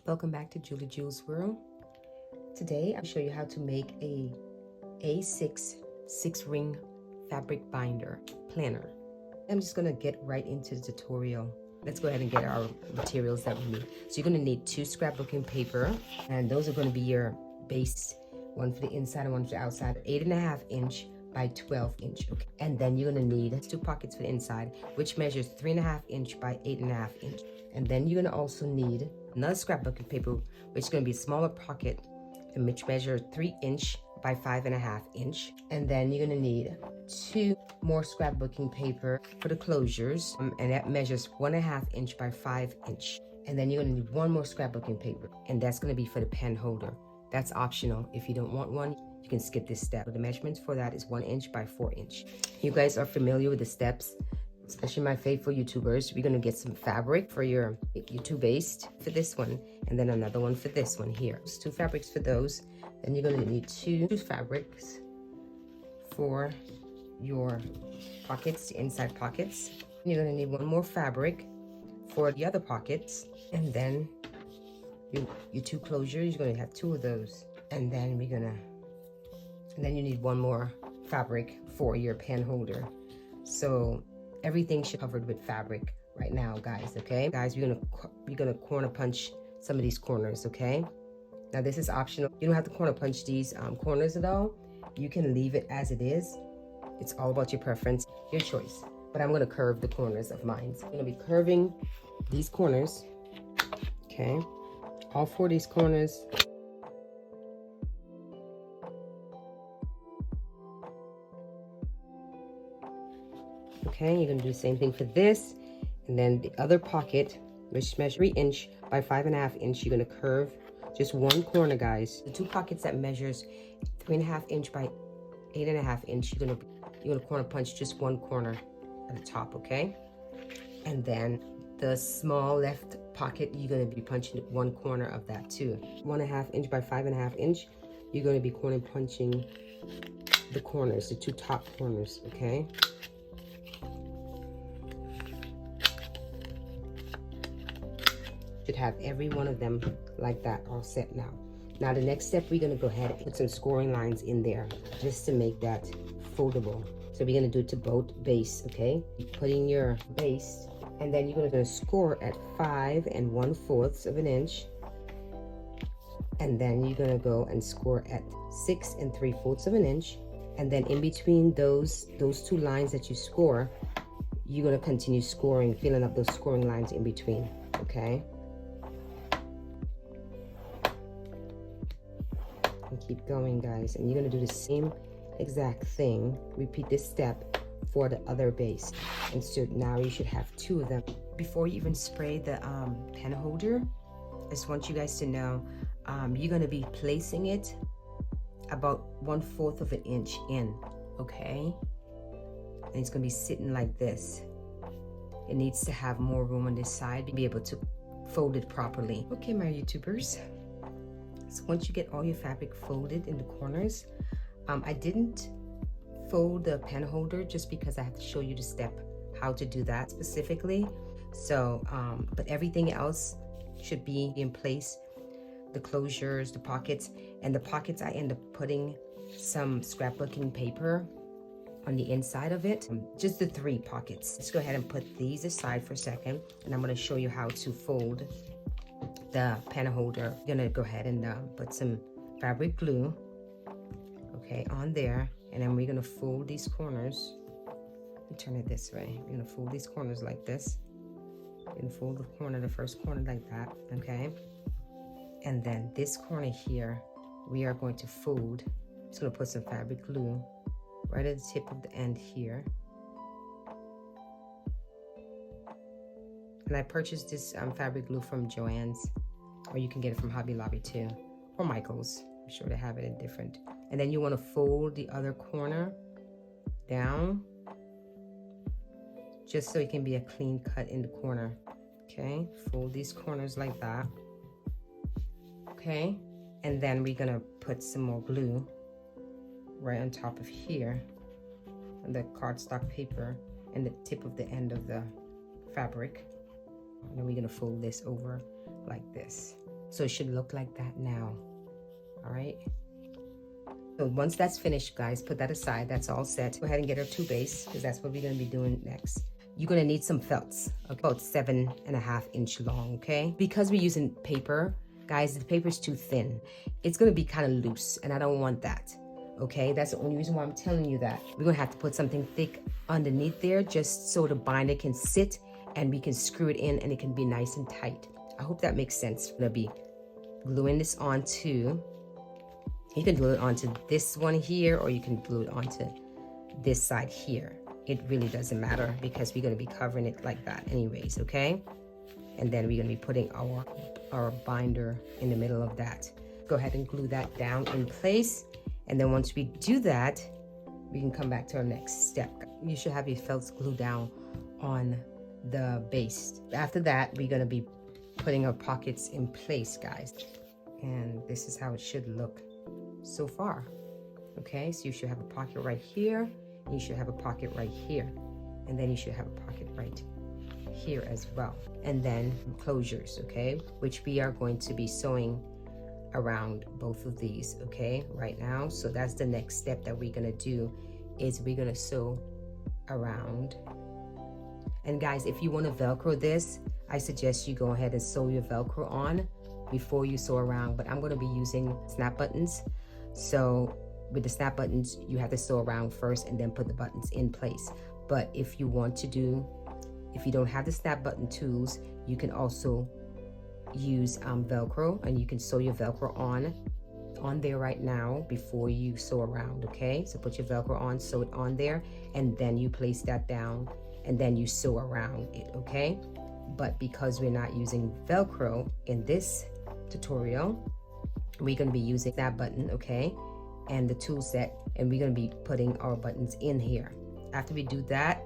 Welcome back to Julie Jules World. Today I'll show you how to make a A6 6-ring fabric binder planner. I'm just going to get right into the tutorial. Let's go ahead and get our materials that we need. So you're going to need 2 scrapbooking paper, and those are going to be your base, one for the inside and one for the outside, 8.5 inch by 12 inch. Okay. And then you're going to need 2 pockets for the inside, which measures 3.5 inch by 8.5 inch. And then you're going to also need another scrapbooking paper, which is going to be a smaller pocket, which measures 3 inch by 5.5 inch. And then you're going to need 2 more scrapbooking paper for the closures, and that measures 1.5 inch by 5 inch. And then you're going to need 1 more scrapbooking paper, and that's going to be for the pen holder. That's optional. If you don't want one, you can skip this step. The measurements for that is 1 inch by 4 inch. You guys are familiar with the steps, especially my faithful YouTubers. We're going to get some fabric for your YouTube base for this one, and then another one for this one here. There's 2 fabrics for those. Then you're going to need 2 fabrics for your pockets, the inside pockets. You're going to need 1 more fabric for the other pockets, and then your 2 closures, you're going to have 2 of those. And then you need 1 more fabric for your pen holder. So everything should be covered with fabric right now, guys. Okay, guys, we're gonna corner punch some of these corners. Okay, now this is optional. You don't have to corner punch these corners at all. You can leave it as it is. It's all about your preference, your choice. But I'm gonna curve the corners of mine. So I'm gonna be curving these corners. Okay, all 4 of these corners. Okay, you're gonna do the same thing for this, and then the other pocket, which measures 3 inch by 5.5 inch, you're gonna curve just 1 corner, guys. The 2 pockets that measures 3.5 inch by 8.5 inch, you're gonna corner punch just 1 corner at the top, okay? And then the small left pocket, you're gonna be punching 1 corner of that too. 1.5 inch by 5.5 inch, you're gonna be corner punching the corners, the 2 top corners, okay? Should have every one of them like that all set now. Now the next step, we're gonna go ahead and put some scoring lines in there just to make that foldable. So we're gonna do it to both base, okay? You put in your base, and then you're gonna score at 5 1/4 of an inch, and then you're gonna go and score at 6 3/4 of an inch, and then in between those 2 lines that you score, you're gonna continue scoring, filling up those scoring lines in between, okay? And keep going, guys, and you're going to do the same exact thing. Repeat this step for the other base, and so now you should have 2 of them. Before you even spray the pen holder, I just want you guys to know you're going to be placing it about 1/4 of an inch in, okay? And it's going to be sitting like this. It needs to have more room on this side to be able to fold it properly. Okay, my YouTubers, so once you get all your fabric folded in the corners, I didn't fold the pen holder just because I have to show you the step how to do that specifically. So but everything else should be in place, the closures, the pockets. And the pockets, I end up putting some scrapbooking paper on the inside of it, just the 3 pockets. Let's go ahead and put these aside for a second, and I'm going to show you how to fold the pen holder. I'm gonna go ahead and put some fabric glue, okay, on there, and then we're gonna fold these corners. Let me turn it this way. We're gonna fold these corners like this. We're gonna fold the first corner like that, okay? And then this corner here, we are going to fold. I'm just gonna put some fabric glue right at the tip of the end here. And I purchased this fabric glue from Joann's, or you can get it from Hobby Lobby too, or Michael's. I'm sure they have it in different. And then you want to fold the other corner down, just so it can be a clean cut in the corner. Okay, fold these corners like that. Okay, and then we're gonna put some more glue right on top of here, on the cardstock paper, and the tip of the end of the fabric. And then we're gonna fold this over like this. So it should look like that now. All right. So once that's finished, guys, put that aside. That's all set. Go ahead and get our 2 base, because that's what we're going to be doing next. You're going to need some felts, okay? About 7.5 inch long, okay? Because we're using paper, guys, the paper is too thin. It's going to be kind of loose, and I don't want that, okay? That's the only reason why I'm telling you that. We're going to have to put something thick underneath there just so the binder can sit and we can screw it in and it can be nice and tight. I hope that makes sense. I'm going to be gluing this onto, you can glue it onto this one here, or you can glue it onto this side here. It really doesn't matter because we're going to be covering it like that anyways, okay? And then we're going to be putting our binder in the middle of that. Go ahead and glue that down in place. And then once we do that, we can come back to our next step. You should have your felts glued down on the base. After that, we're going to be putting our pockets in place, guys. And this is how it should look so far. Okay, so you should have a pocket right here. You should have a pocket right here, and then you should have a pocket right here as well, and then closures, okay, which we are going to be sewing around both of these, okay, right now. So that's the next step that we're gonna do, is we're gonna sew around. And guys, if you want to Velcro this, I suggest you go ahead and sew your Velcro on before you sew around, but I'm going to be using snap buttons. So with the snap buttons, you have to sew around first and then put the buttons in place. But if you want to do, if you don't have the snap button tools, you can also use Velcro, and you can sew your Velcro on there right now before you sew around, okay? So put your Velcro on, sew it on there, and then you place that down, and then you sew around it, okay? But because we're not using Velcro in this tutorial, we're going to be using that button, okay, and the tool set, and we're going to be putting our buttons in here. After we do that,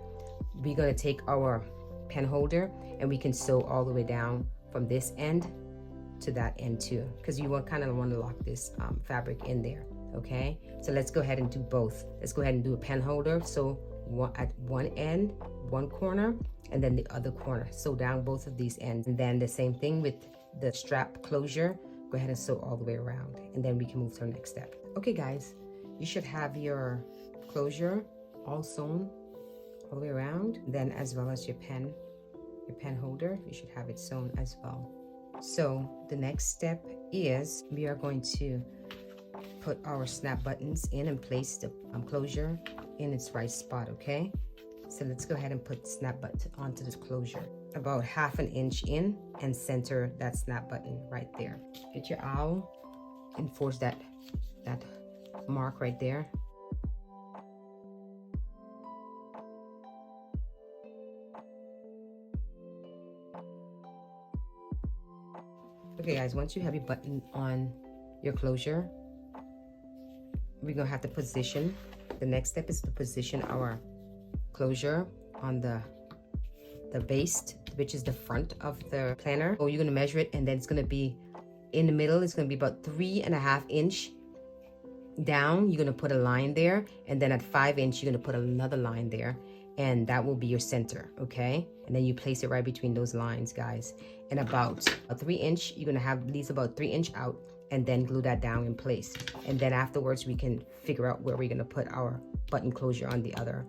we're going to take our pen holder, and we can sew all the way down from this end to that end too, because you kind of want to lock this fabric in there, okay? So let's go ahead and do both. Let's go ahead and do a pen holder. So at one end, one corner, and then the other corner. Sew down both of these ends, and then the same thing with the strap closure. Go ahead and sew all the way around, and then we can move to our next step. Okay guys, you should have your closure all sewn all the way around, then as well as your pen holder, you should have it sewn as well. So the next step is we are going to put our snap buttons in and place the closure in its right spot, okay? So let's go ahead and put the snap button onto this closure, about 1/2 inch in, and center that snap button right there. Get your owl and force that mark right there. Okay guys, once you have your button on your closure, we're gonna have to position. The next step is to position our closure on the base, which is the front of the planner. So you're gonna measure it, and then it's gonna be in the middle. It's gonna be about 3.5 inch down. You're gonna put a line there, and then at 5 inch, you're gonna put another line there, and that will be your center, okay? And then you place it right between those lines, guys. And about a 3 inch, you're gonna have these about 3 inch out, and then glue that down in place. And then afterwards, we can figure out where we're gonna put our button closure on the other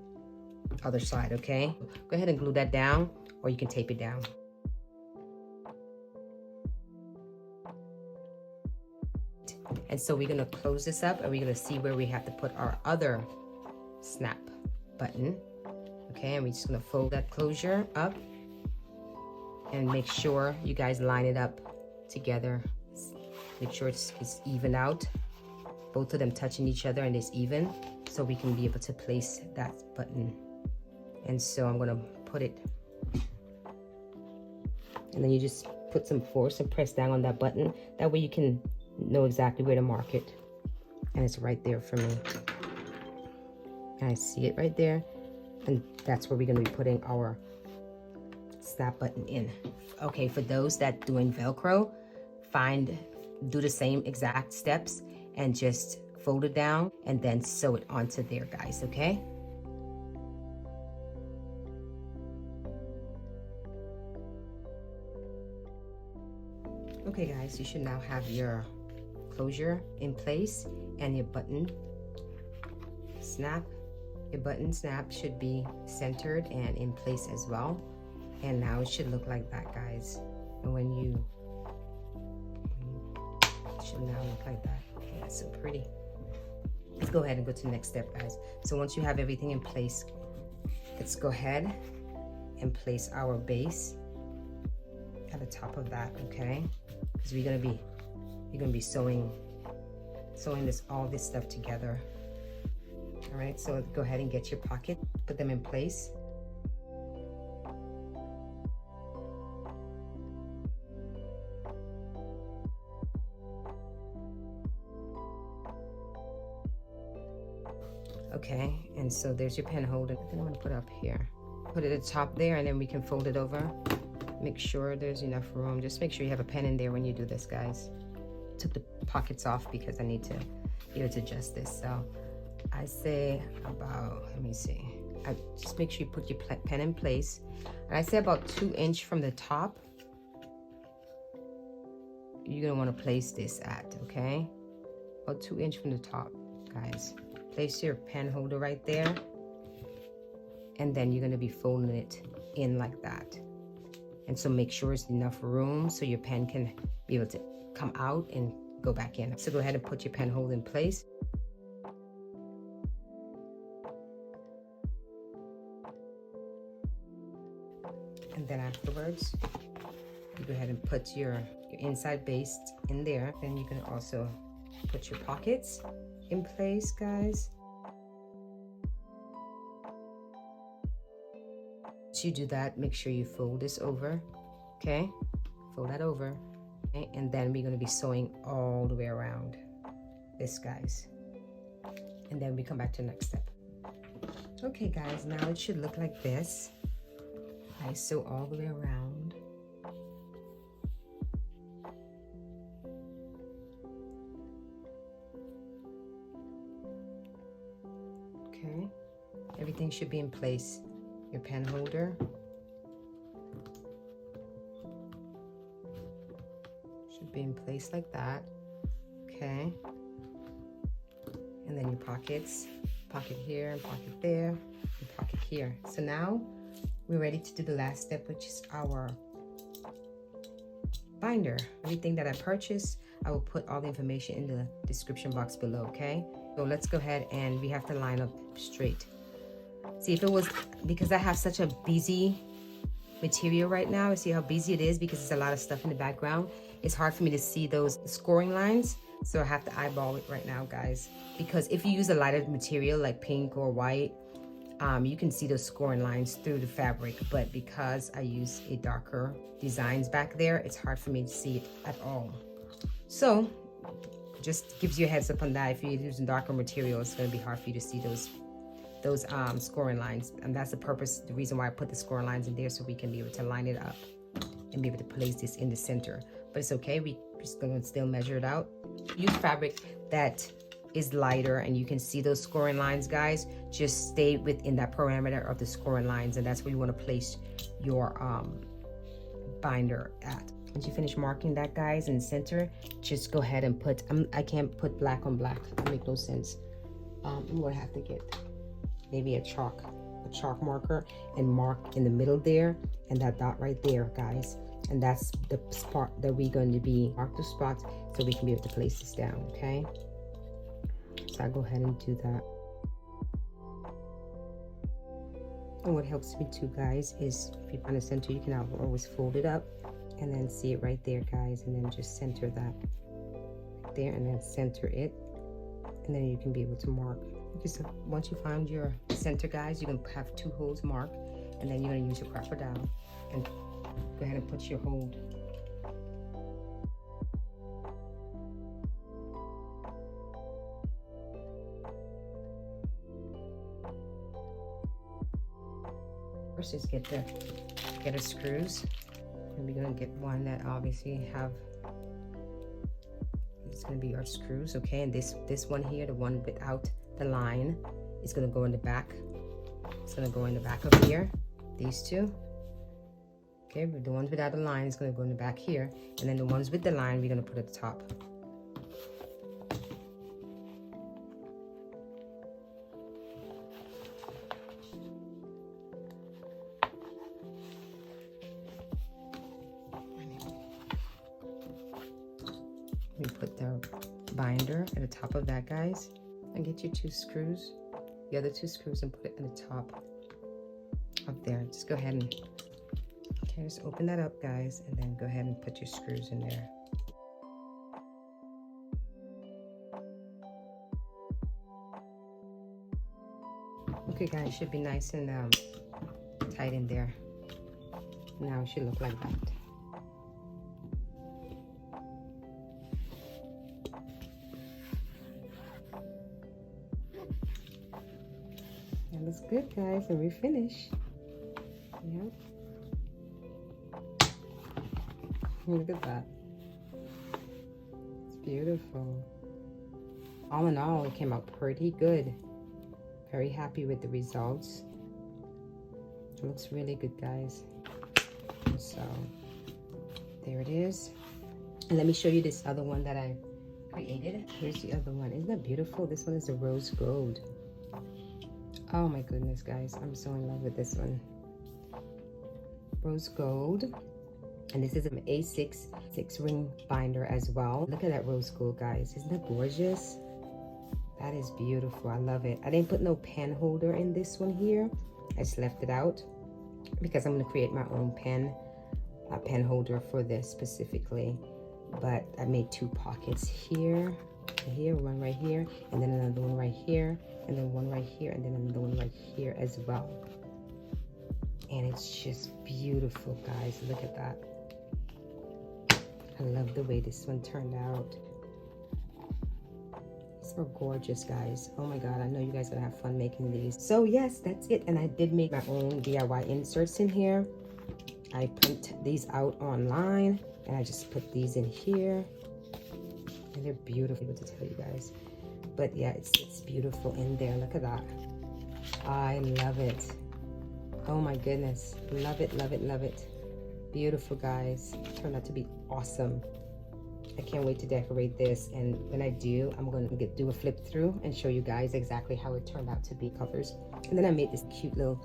side, okay? Go ahead and glue that down, or you can tape it down. And so we're gonna close this up, and we're gonna see where we have to put our other snap button, okay? And we're just gonna fold that closure up and make sure you guys line it up together. Make sure it's even out, both of them touching each other, and it's even, so we can be able to place that button. And so I'm gonna put it, and then you just put some force and press down on that button. That way you can know exactly where to mark it. And it's right there for me. And I see it right there. And that's where we're gonna be putting our snap button in. Okay, for those that doing Velcro, do the same exact steps and just fold it down and then sew it onto there, guys, okay? Okay guys, you should now have your closure in place and your button snap. Your button snap should be centered and in place as well. And now it should look like that, guys. And when you, it should now look like that. Okay, that's so pretty. Let's go ahead and go to the next step, guys. So once you have everything in place, let's go ahead and place our base at the top of that, okay? Because you're gonna be sewing all this stuff together. All right, so go ahead and get your pocket, put them in place. Okay, and so there's your pen holder. I think I'm gonna put it up here. Put it at the top there, and then we can fold it over. Make sure there's enough room. Just make sure you have a pen in there when you do this, guys. Took the pockets off because I need to be able to adjust this. So I say about, let me see. Just make sure you put your pen in place. And I say about 2 inches from the top, you're gonna wanna place this at, okay? About 2 inches from the top, guys. Place your pen holder right there. And then you're gonna be folding it in like that. And so make sure it's enough room so your pen can be able to come out and go back in. So go ahead and put your pen holder in place. And then afterwards, you go ahead and put your inside base in there. Then you can also put your pockets in place, guys. Once you do that, make sure you fold this over, okay? Fold that over, okay? And then we're gonna be sewing all the way around this, guys. And then we come back to the next step. Okay, guys, now it should look like this. I sew all the way around. Okay, everything should be in place. Your pen holder should be in place like that, okay? And then your pockets, pocket here, and pocket there, and pocket here. So now we're ready to do the last step, which is our binder. Everything that I purchased, I will put all the information in the description box below, okay? So let's go ahead, and we have to line up straight. See, if it was, because I have such a busy material right now, see how busy it is because there's a lot of stuff in the background. It's hard for me to see those scoring lines, so I have to eyeball it right now, guys. Because if you use a lighter material like pink or white, you can see those scoring lines through the fabric, but because I use a darker designs back there, it's hard for me to see it at all. So just gives you a heads up on that. If you're using darker material, it's going to be hard for you to see those scoring lines, and that's the reason why I put the scoring lines in there, so we can be able to line it up and be able to place this in the center. But it's okay, we're just going to still measure it out. Use fabric that is lighter and you can see those scoring lines, guys. Just stay within that parameter of the scoring lines, and that's where you want to place your binder at. Once you finish marking that, guys, in the center, just go ahead and put, I can't put black on black, that make no sense. I'm going to have to get maybe a chalk marker and mark in the middle there, and that dot right there, guys. And that's the spot that we're going to be mark the spots so we can be able to place this down, okay? So I go ahead and do that. And what helps me too, guys, is if you find a center, you can always fold it up and then see it right there, guys, and then just center that right there, and then center it, and then you can be able to mark. Just once you find your center, guys, you can have 2 holes marked, and then you're going to use your crocodile and go ahead and put your hold. First is get the screws, and we're going to get one that obviously have, it's going to be our screws, okay? And this one here, the one without the line, is going to go in the back. It's going to go in the back of here, these two. Okay, but the ones without the line is going to go in the back here, and then the ones with the line we're going to put at the top. We put the binder at the top of that, guys, and get your 2 screws, the other 2 screws, and put it at the top up there. Just go ahead and, okay, just open that up, guys, and then go ahead and put your screws in there. Okay, guys, should be nice and tight in there. Now it should look like that. That looks good, guys, and we finish. Yep. Look at that. It's beautiful. All in all, it came out pretty good. Very happy with the results. It looks really good, guys. So there it is. And let me show you this other one that I created. Here's the other one. Isn't that beautiful? This one is a rose gold. Oh my goodness, guys, I'm so in love with this one. Rose gold. And this is an A6 6-ring binder as well. Look at that rose gold, guys. Isn't that gorgeous? That is beautiful. I love it. I didn't put no pen holder in this one here. I just left it out because I'm going to create my own pen holder for this specifically. But I made 2 pockets here, one right here, and then another one right here, and then one right here, and then another one right here as well. And it's just beautiful, guys. Look at that. I love the way this one turned out. So gorgeous, guys. Oh my god, I know you guys are gonna have fun making these. So yes, that's it. And I did make my own DIY inserts in here. I print these out online and I just put these in here, and they're beautiful. What to tell you guys, but yeah, it's beautiful in there. Look at that. I love it. Oh my goodness, love it, love it, love it. Beautiful, guys. Turned out to be awesome. I can't wait to decorate this, and when I do, I'm going to do a flip through and show you guys exactly how it turned out to be covers. And then I made this cute little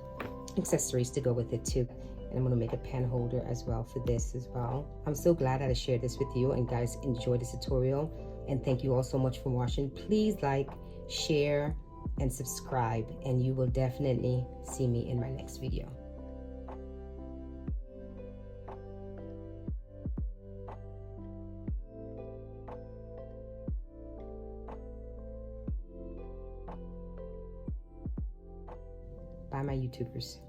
accessories to go with it too, and I'm going to make a pen holder as well for this as well. I'm so glad that I shared this with you, and guys, enjoy this tutorial, and thank you all so much for watching. Please like, share, and subscribe, and you will definitely see me in my next video. Bye, my YouTubers.